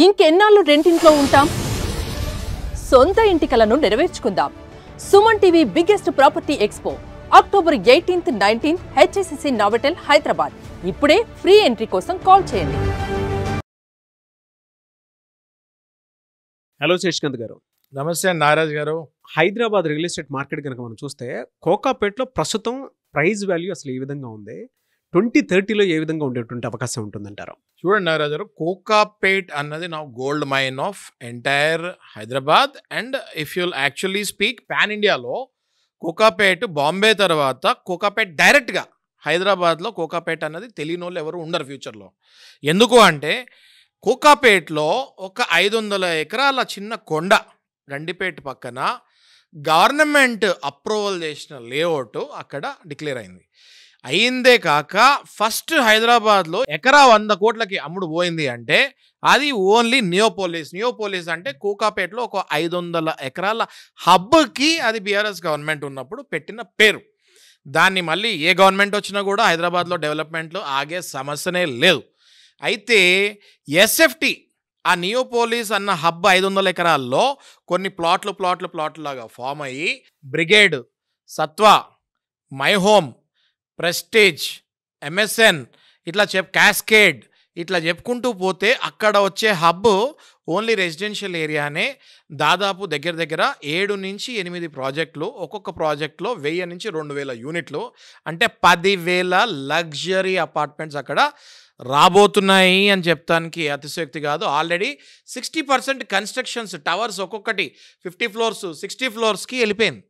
ఇంకెన్నాళ్ళు రెంటింట్లో ఉంటాం? సొంత ఇంటి కలను నెరవేర్చుకుందాం. Suman TV biggest property expo October 18th, 19th HSCC Novotel Hyderabad. ఇప్పుడే ఫ్రీ ఎంట్రీ కోసం కాల్ చేయండి. హలో శేషకాంత్ గారు. నమస్తే నారాజ్ గారు. హైదరాబాద్ రియల్ ఎస్టేట్ మార్కెట్ కనుక మనం చూస్తే కోకాపేట్లో ప్రస్తుతం ప్రైస్ వాల్యూ అసలు ఏ విధంగా ఉంది, 2030లో ఏ విధంగా ఉండేటువంటి అవకాశం ఉంటుందంటారు? చూడండి నారాజ్ గారు, కోకాపేట్ అన్నది నా gold mine of entire Hyderabad. And if you'll actually speak pan ఇండియాలో కోకాపేట్ బాంబే తర్వాత కోకాపేట్ డైరెక్ట్గా హైదరాబాద్లో కోకాపేట్ అన్నది తెలియని వాళ్ళు ఎవరు ఉండరు ఫ్యూచర్లో. ఎందుకు అంటే కోకాపేట్లో ఒక 500 ఎకరాల చిన్న కొండ గండిపేట పక్కన గవర్నమెంట్ అప్రూవల్ చేసిన లేఅవుట్ అక్కడ డిక్లేర్ అయిందే కాక ఫస్ట్ హైదరాబాద్లో ఎకరా 100 కోట్లకి అమ్ముడు పోయింది అంటే అది ఓన్లీ నియోపోలిస్ అంటే కోకాపేటలో ఒక 500 ఎకరాల హబ్కి అది బీఆర్ఎస్ గవర్నమెంట్ ఉన్నప్పుడు పెట్టిన పేరు. దాన్ని మళ్ళీ ఏ గవర్నమెంట్ వచ్చినా కూడా హైదరాబాద్లో డెవలప్మెంట్లో ఆగే సమస్యనే లేదు. అయితే ఎస్ఎఫ్టీ ఆ నియోపోలిస్ అన్న హబ్ 500 ఎకరాల్లో కొన్ని ప్లాట్లు లాగా ఫామ్ అయ్యి Brigade, Sattva, My Home, Prestige, MSN ఇట్లా క్యాస్కేడ్ ఇట్లా చెప్పుకుంటూ పోతే అక్కడ వచ్చే హబ్ ఓన్లీ రెసిడెన్షియల్ ఏరియానే దాదాపు దగ్గర 7 నుంచి 8 ప్రాజెక్టులు, ఒక్కొక్క ప్రాజెక్టులో 1000 నుంచి 2000 యూనిట్లు, అంటే 10,000 లగ్జరీ అపార్ట్మెంట్స్ అక్కడ రాబోతున్నాయి అని చెప్తానికి అతిశయోక్తి కాదు. ఆల్రెడీ 60% కన్స్ట్రక్షన్స్ టవర్స్ ఒక్కొక్కటి 50 ఫ్లోర్స్ 60 ఫ్లోర్స్కి వెళ్ళిపోయింది.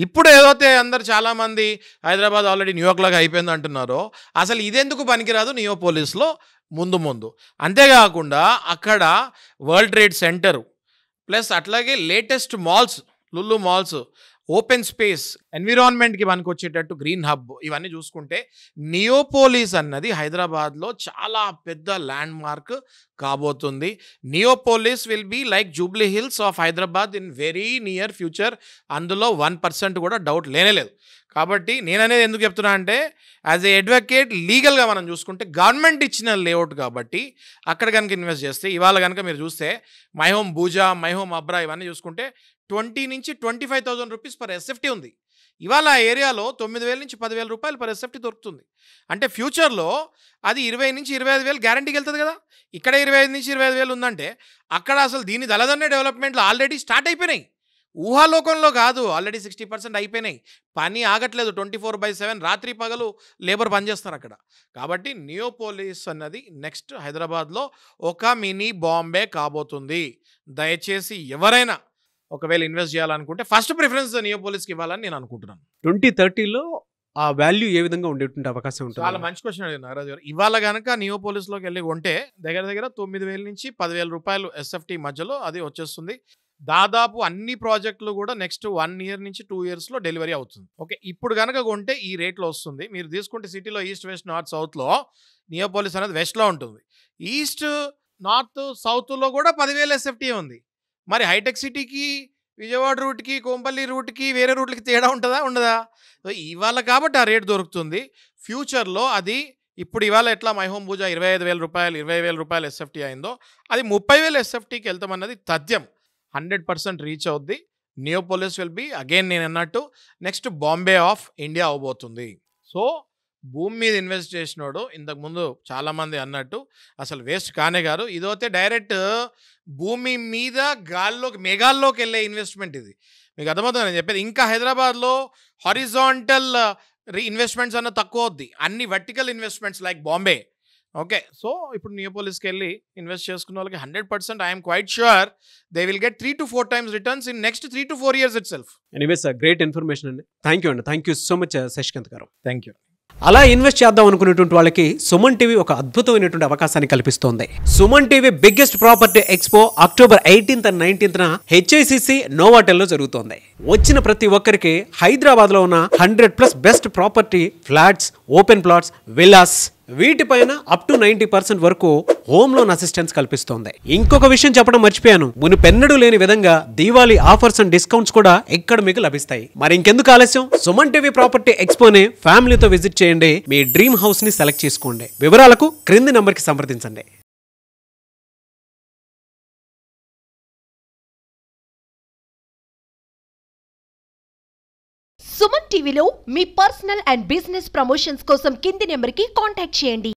ఇప్పుడు ఏదైతే అందరు చాలామంది హైదరాబాద్ ఆల్రెడీ న్యూయార్క్ లాగా అయిపోయింది అంటున్నారో, అసలు ఇదెందుకు పనికిరాదు నియోపోలిస్లో ముందు. అంతేకాకుండా అక్కడ వరల్డ్ ట్రేడ్ సెంటర్ ప్లస్ అట్లాగే latest malls, Lulu malls, open space, ఎన్విరాన్మెంట్కి మనకు వచ్చేటట్టు గ్రీన్ హబ్, ఇవన్నీ చూసుకుంటే నియోపోలిస్ అన్నది హైదరాబాద్లో చాలా పెద్ద ల్యాండ్ మార్క్ కాబోతుంది. Neopolis will be like Jubilee Hills of Hyderabad in very near future. అందులో 1% కూడా డౌట్ లేనేలేదు. కాబట్టి నేననేది ఎందుకు చెప్తున్నా అంటే యాజ్ ఏ అడ్వకేట్ లీగల్గా మనం చూసుకుంటే గవర్నమెంట్ ఇచ్చిన లేఅవుట్ కాబట్టి అక్కడ కనుక ఇన్వెస్ట్ చేస్తే ఇవాళ కనుక మీరు చూస్తే My Home Bhooja, My Home Abhra ఇవన్నీ చూసుకుంటే 20 నుంచి 25,000 రూపీస్ పర్ ఎస్ఎఫ్టీ ఉంది. ఇవాళ ఆ ఏరియాలో 9,000 నుంచి 10,000 రూపాయలు పర్ ఎస్ఎఫ్టీ దొరుకుతుంది. అంటే ఫ్యూచర్లో అది 20 నుంచి 25,000 గ్యారంటీకి వెళ్తుంది కదా. ఇక్కడ 25 నుంచి 25,000 ఉందంటే అక్కడ అసలు దీని దళదన్నే డెవలప్మెంట్లు ఆల్రెడీ స్టార్ట్ అయిపోయినాయి. ఊహాలోకంలో కాదు, ఆల్రెడీ 60% అయిపోయినాయి. పని ఆగట్లేదు, 24/7 రాత్రి పగలు లేబర్ పనిచేస్తారు అక్కడ. కాబట్టి నియోపోలిస్ అన్నది నెక్స్ట్ హైదరాబాద్లో ఒక మినీ బాంబే కాబోతుంది. దయచేసి ఎవరైనా ఒకవేళ ఇన్వెస్ట్ చేయాలనుకుంటే ఫస్ట్ ప్రిఫరెన్స్ నియోపోలిస్కి ఇవ్వాలని నేను అనుకుంటున్నాను. 2030లో ఆ వాల్యూ ఏ విధంగా ఉండేటువంటి అవకాశం ఉంటుంది? చాలా మంచి క్వశ్చన్ అడిగారు నారాజు గారు. ఇవాళ కనుక నియోపోలిస్లోకి వెళ్ళి కొంటే దగ్గర 9,000 నుంచి 10,000 రూపాయలు ఎస్ఎఫ్టీ మధ్యలో అది వచ్చేస్తుంది. దాదాపు అన్ని ప్రాజెక్టులు కూడా నెక్స్ట్ 1 ఇయర్ నుంచి 2 ఇయర్స్లో డెలివరీ అవుతుంది. ఓకే, ఇప్పుడు కనుక కొంటే ఈ రేట్లో వస్తుంది. మీరు తీసుకుంటే సిటీలో ఈస్ట్, వెస్ట్, నార్త్, సౌత్లో నియోపోలిస్ అనేది వెస్ట్లో ఉంటుంది. ఈస్ట్, నార్త్, సౌత్లో కూడా 10,000 ఎస్ఎఫ్టీ ఉంది. మరి హైటెక్ సిటీకి, విజయవాడ రూట్కి, కోంపల్లి రూట్కి, వేరే రూట్లకి తేడా ఉండదా? సో ఇవాళ కాబట్టి ఆ రేట్ దొరుకుతుంది. ఫ్యూచర్లో అది ఇప్పుడు ఇవాళ ఎట్లా మై హోమ్ భూజా 25,000 రూపాయలు, 20,000 రూపాయలు ఎస్ఎఫ్టీ అయిందో అది 30,000 ఎస్ఎఫ్టీకి వెళ్తామన్నది తథ్యం. 100% రీచ్ అవుద్ది. నియోపోలిస్ విల్ బి అగైన్ నేను అన్నట్టు నెక్స్ట్ బాంబే ఆఫ్ ఇండియా అవబోతుంది. సో భూమి మీద ఇన్వెస్ట్ చేసినోడు ఇంతకుముందు చాలామంది అన్నట్టు అసలు వేస్ట్ కానే కాదు. ఇదైతే డైరెక్ట్ భూమి మీద గాల్లోకి మేఘాల్లోకి వెళ్ళే ఇన్వెస్ట్మెంట్. ఇది మీకు అర్థమవుతుంది నేను చెప్పేది. ఇంకా హైదరాబాద్లో హారిజాంటల్ ఇన్వెస్ట్మెంట్స్ అన్న తక్కువ అవుద్ది, అన్ని vertical investments like Bombay. Okay, so ఇప్పుడు నియోపోలిస్కి వెళ్ళి ఇన్వెస్ట్ చేసుకున్న వాళ్ళకి 100% I'm quite sure they will get 3 to 4 times returns in next 3 to 4 years itself. Anyways great information అండి. Thank you so much Shashikanth గారు. Thank you. అలా ఇన్వెస్ట్ చేద్దాం అనుకునేటువంటి వాళ్ళకి సుమన్ టీవీ ఒక అద్భుతమైనటువంటి అవకాశాన్ని కల్పిస్తోంది. Suman TV biggest property expo October 18th and 19th HSCC నోవోటెల్లో జరుగుతోంది. వచ్చిన ప్రతి ఒక్కరికి హైదరాబాద్లో ఉన్న 100+ best property flats, open plots, villas వీటిపైన అప్ టు 90% వరకు హోమ్ లోన్ అసిస్టెన్స్ కల్పిస్తోంది. ఇంకొక విషయం చెప్పడం మర్చిపోయాను, మునుపెన్నడూ లేని విధంగా దీవాళీ ఆఫర్స్ అండ్ డిస్కౌంట్స్ కూడా ఇక్కడ మీకు లభిస్తాయి. మరి ఇంకెందుకు ఆలస్యం, సుమన్ టీవీ ప్రాపర్టీ ఎక్స్పోని ఫ్యామిలీతో విజిట్ చేయండి. మీ డ్రీమ్ హౌస్ ని సెలెక్ట్ చేసుకోండి. వివరాలకు క్రింది నంబర్కి సంప్రదించండి. సుమన్ టీవీలో మీ పర్సనల్ అండ్ బిజినెస్ ప్రమోషన్స్ కోసం కింది నెంబర్కి కాంటాక్ట్ చేయండి.